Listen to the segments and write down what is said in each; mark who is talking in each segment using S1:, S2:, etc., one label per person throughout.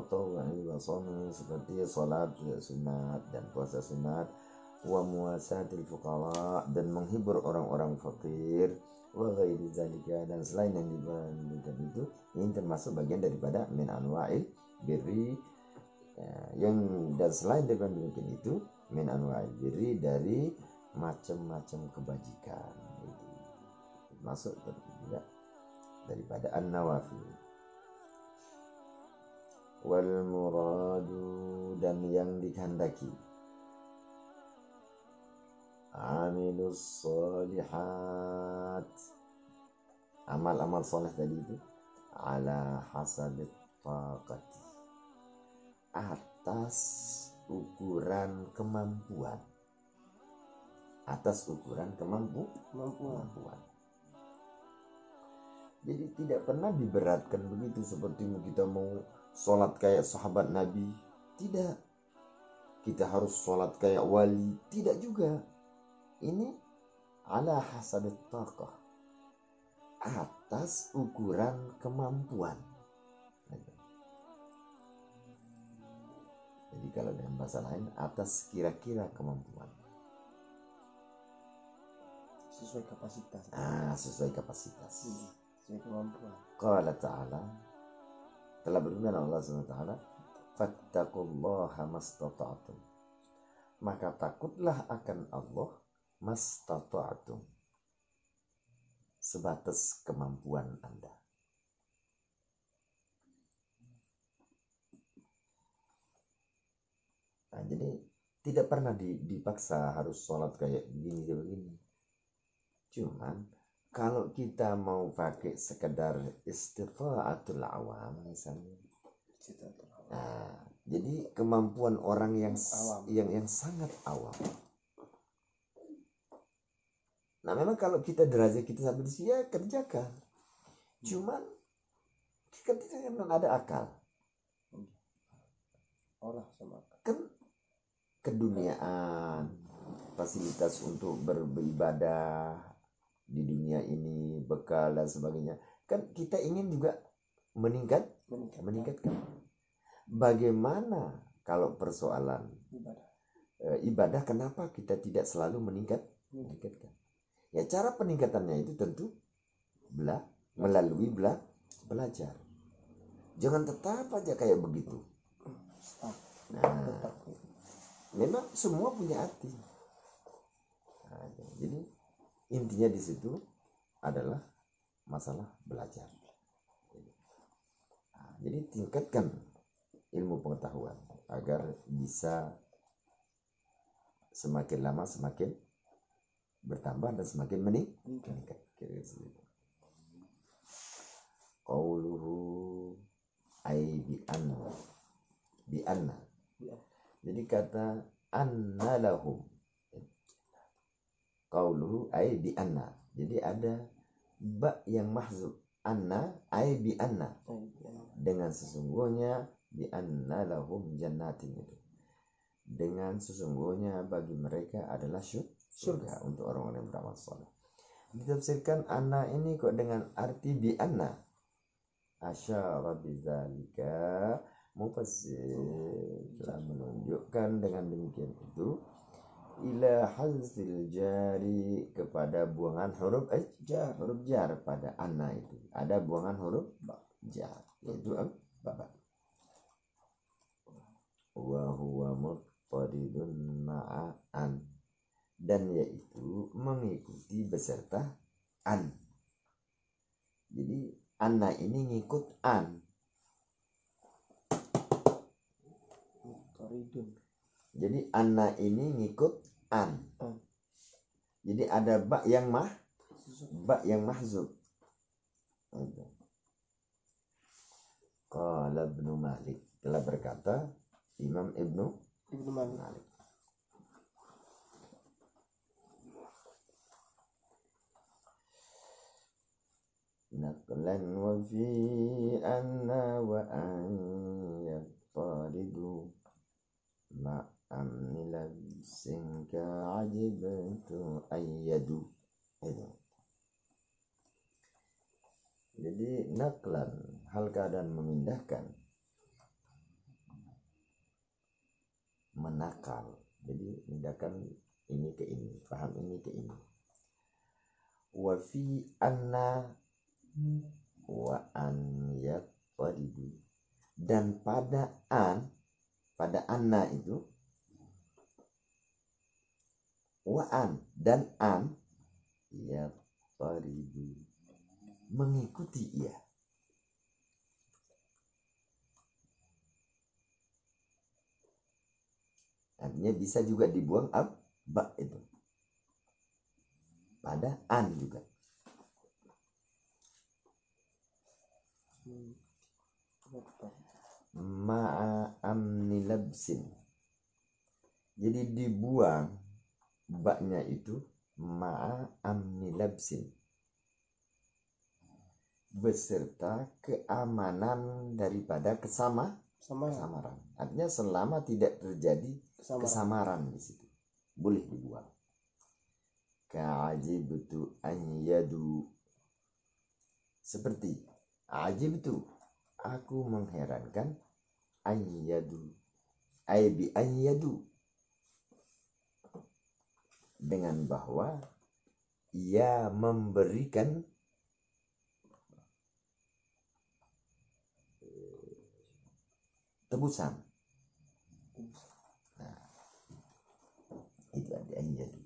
S1: tatawwu'i wa shaumi, seperti salat sunat dan puasa sunat, wa muwasatil fuqara, dan menghibur orang-orang fakir, wa ghairi zalika, dan selain yang dibandingkan itu, ini termasuk bagian daripada min anwa'il birri, yang dan selain daripada demikian itu min anwa'il birri, dari macam-macam kebajikan, itu masuk juga daripada an-nawafil. Wal muradu, dan yang dikehendaki, amilus solihat, amal-amal soleh tadi itu, ala hasabit taqati, atas ukuran kemampuan, atas ukuran kemampuan. Jadi tidak pernah diberatkan begitu seperti kita mau sholat kayak sahabat Nabi, tidak. Kita harus sholat kayak wali, tidak juga. Ini ala hasabit taqah, atas ukuran kemampuan. Jadi kalau dengan bahasa lain, atas kira-kira kemampuan,
S2: sesuai kapasitas.
S1: Sesuai kapasitas.
S2: Sesuai kemampuan.
S1: Qala ta'ala, telah berfirman Allah SWT, fattaqullaha mastata'tum, maka takutlah akan Allah mastata'tum, sebatas kemampuan Anda. Nah, jadi tidak pernah dipaksa harus sholat kayak begini. Cuman kalau kita mau pakai sekedar istita'atul awam misalnya, jadi kemampuan orang yang sangat awam. Nah, memang kalau kita derajat kita sampai di sini ya kerjakan. Cuman kita kan ada akal.
S2: Olah sama
S1: Kan keduniaan, fasilitas untuk beribadah di dunia ini, bekal dan sebagainya, kan kita ingin juga meningkatkan. Bagaimana kalau persoalan ibadah, kenapa kita tidak selalu meningkatkan? Ya, cara peningkatannya itu tentu melalui belajar. Jangan tetap aja kayak begitu. Nah, memang semua punya arti. Nah, jadi intinya di situ adalah masalah belajar. Nah, jadi tingkatkan ilmu pengetahuan agar bisa semakin lama semakin bertambah dan semakin meningkat. Qauluhu ay bi anna. Jadi kata anna lahum, qauluhu ay bi anna. Jadi ada ba yang mahzuf, anna ay bi anna, dengan sesungguhnya, bi anna lahum jannatin, itu dengan sesungguhnya bagi mereka adalah surga untuk orang-orang yang beramal saleh. Ditafsirkan anna ini kok dengan arti bi anna, asyara bidzalika, mufassir telah menunjukkan dengan demikian itu ila hazil jari, kepada buangan huruf jar pada anna itu. Ada buangan huruf jar, yaitu baba. Wa huwa muttaridun ma'an, dan yaitu mengikuti beserta an. Jadi anna ini ngikut an. Jadi anna ini ngikut an. Jadi ada ba yang mahzub. Qala Ibnu Malik, telah berkata Imam Ibnu Malik, naqlan wa fi anna wa an yattaridu ma'amila sinka ajibtu ayyadu. Jadi naklan, hal keadaan memindahkan, menakal. Jadi tindakan ini ke ini, paham ini ke ini. Wa fi anna wa an yattaridu, dan pada anna itu wa an dan an yattaridu, mengikuti ia. Artinya bisa juga dibuang ba itu pada an juga. Ma'a amni labsin, jadi dibuang baknya itu ma'a amni labsin, beserta keamanan daripada kesamaran. Artinya selama tidak terjadi kesamaran di situ boleh dibuang. Ka'ajibtu an yadu, seperti ajibtu, aku mengherankan, an yadu ay bi an yadu, dengan bahwa ia memberikan tebusan. Nah, itu ada an yadu.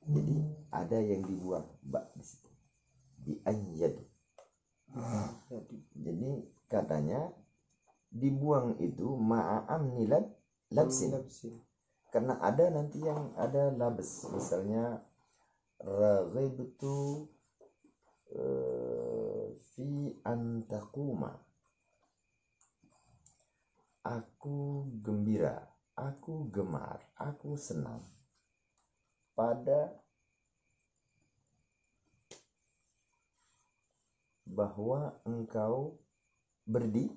S1: Jadi ada yang dibuang bak di situ, di an yadu. Jadi katanya dibuang itu ma'am nilad labsin, karena ada nanti yang ada labs, misalnya raghibtu fi antakuma, aku gembira, aku gemar, aku senang pada bahwa engkau berdiri.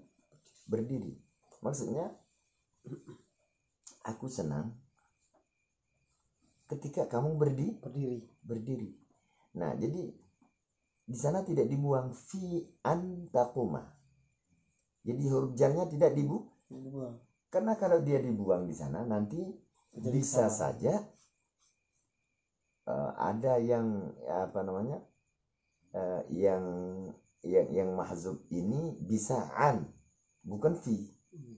S1: Maksudnya aku senang ketika kamu berdiri. Nah, jadi di sana tidak dibuang fi antakuma. Jadi huruf jarnya tidak dibuang. Karena kalau dia dibuang di sana nanti jadi bisa saja ada yang apa namanya? Yang mahzub ini bisa an, bukan fi,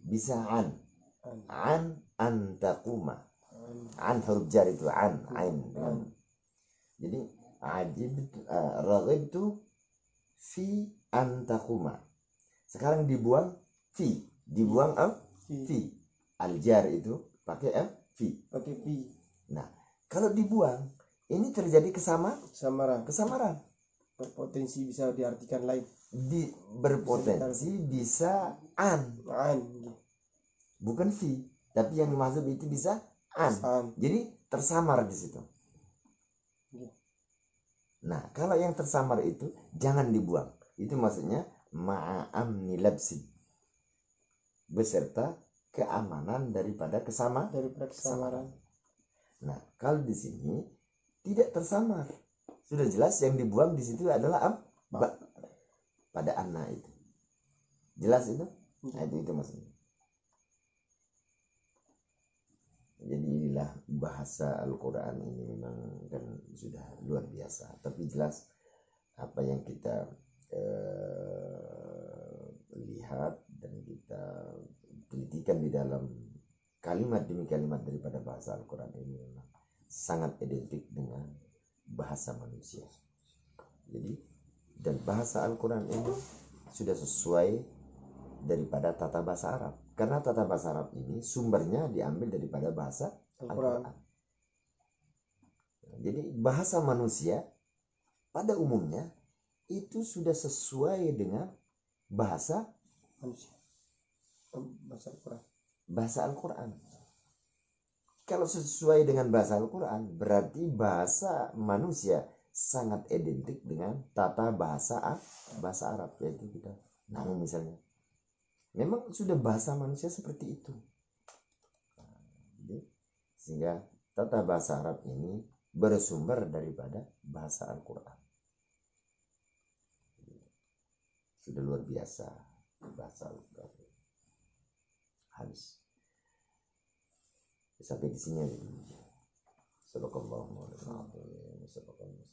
S1: bisa an antakuma, an huruf jar itu an, ain. Jadi raghibtu fi antakuma, sekarang dibuang fi, dibuang fi, al jar itu pakai fi. Nah, kalau dibuang ini terjadi kesamaran.
S2: Berpotensi bisa diartikan lain.
S1: Berpotensi bisa an, bukan fi, tapi yang dimaksud itu bisa an. Jadi tersamar di situ. Nah, kalau yang tersamar itu jangan dibuang. Itu maksudnya ma'amni labsi, beserta keamanan daripada kesamaran. Nah, kalau di sini tidak tersamar, sudah jelas yang dibuang di situ adalah ba pada anna itu. Jelas itu? Nah, itu maksudnya. Jadi inilah bahasa Al-Quran ini memang kan sudah luar biasa. Tapi jelas apa yang kita lihat dan kita telitikan di dalam kalimat demi kalimat daripada bahasa Al-Quran ini memang sangat identik dengan bahasa manusia. Jadi dan bahasa Al-Quran ini sudah sesuai daripada tata bahasa Arab, karena tata bahasa Arab ini sumbernya diambil daripada bahasa Al-Quran. Jadi bahasa manusia pada umumnya itu sudah sesuai dengan bahasa manusia, bahasa Al-Quran. Kalau sesuai dengan bahasa Al-Quran, berarti bahasa manusia sangat identik dengan tata bahasa Arab, yaitu kita namun misalnya. Memang sudah bahasa manusia seperti itu. Sehingga tata bahasa Arab ini bersumber daripada bahasa Al-Quran. Sudah luar biasa bahasa Al-Quran. Habis. Sampai di sini aja. Sadaqallahu maulana azim. Sadaqallahu